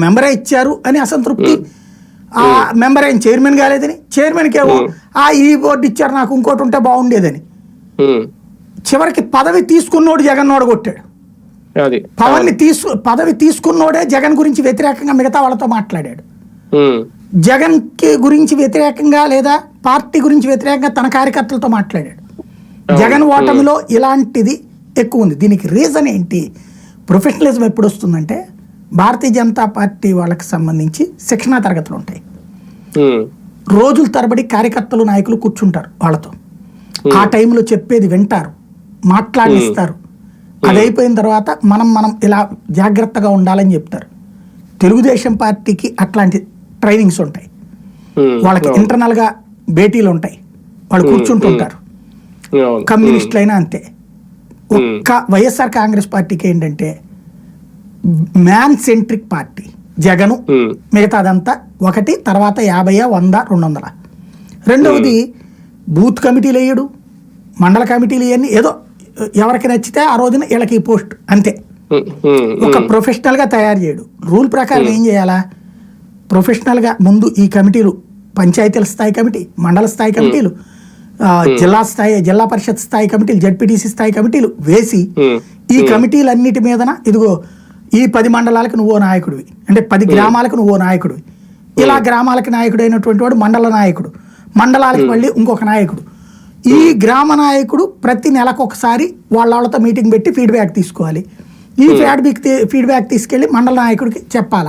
మెంబరే ఇచ్చారు అని అసంతృప్తి, ఆ మెంబర్ ఏం చైర్మన్ కాలేదని, చైర్మన్కి ఏమో ఈ బోర్డు ఇచ్చారు నాకు ఇంకోటి ఉంటే బాగుండేదని. చివరికి పదవి తీసుకున్నోడు జగన్ ఓడగొట్టాడు. పదవి తీసుకున్నోడే జగన్ గురించి వ్యతిరేకంగా మిగతా వాళ్ళతో మాట్లాడాడు. జగన్ కి గురించి వ్యతిరేకంగా లేదా పార్టీ గురించి వ్యతిరేకంగా తన కార్యకర్తలతో మాట్లాడాడు. జగన్ ఓటమిలో ఇలాంటిది ఎక్కువ ఉంది. దీనికి రీజన్ ఏంటి? ప్రొఫెషనలిజం ఎప్పుడు వస్తుందంటే భారతీయ జనతా పార్టీ వాళ్ళకి సంబంధించి శిక్షణా తరగతులు ఉంటాయి. రోజుల తరబడి కార్యకర్తలు నాయకులు కూర్చుంటారు వాళ్ళతో, ఆ టైంలో చెప్పేది వింటారు, మాట్లాడిస్తారు. అది అయిపోయిన తర్వాత మనం ఇలా జాగ్రత్తగా ఉండాలని చెప్తారు. తెలుగుదేశం పార్టీకి అట్లాంటి ట్రైనింగ్స్ ఉంటాయి. వాళ్ళకి ఇంటర్నల్ గా భేటీలు ఉంటాయి, వాళ్ళు కూర్చుంటుంటారు. కమ్యూనిస్టులైనా అంతే. ఒక్క వైఎస్ఆర్ కాంగ్రెస్ పార్టీకి ఏంటంటే మ్యాన్ సెంట్రిక్ పార్టీ. జగను మిగతాదంతా ఒకటి, తర్వాత 50, 100, 200. రెండవది బూత్ కమిటీలు వేయడు, మండల కమిటీలు ఇవన్నీ ఏదో ఎవరికి నచ్చితే ఆ రోజున వీళ్ళకి పోస్ట్ అంతే. ఒక ప్రొఫెషనల్ గా తయారు చేయడు. రూల్ ప్రకారం ఏం చేయాలా? ప్రొఫెషనల్ గా ముందు ఈ కమిటీలు, పంచాయతీల స్థాయి కమిటీ, మండల స్థాయి కమిటీలు, జిల్లా పరిషత్ స్థాయి కమిటీలు, జడ్పీటీసీ స్థాయి కమిటీలు వేసి ఈ కమిటీలన్నిటి మీదన ఇదిగో ఈ 10 మండలాలకు నువ్వో నాయకుడివి, అంటే 10 గ్రామాలకు నువ్వో నాయకుడివి, ఇలా గ్రామాలకి నాయకుడు అయినటువంటి వాడు మండల నాయకుడు, మండలాలకి మళ్ళీ ఇంకొక నాయకుడు. ఈ గ్రామ నాయకుడు ప్రతి నెలకు ఒకసారి వాళ్ళతో మీటింగ్ పెట్టి ఫీడ్బ్యాక్ తీసుకోవాలి. ఈ ఫీడ్బ్యాక్ తీసుకెళ్లి మండల నాయకుడికి చెప్పాలి.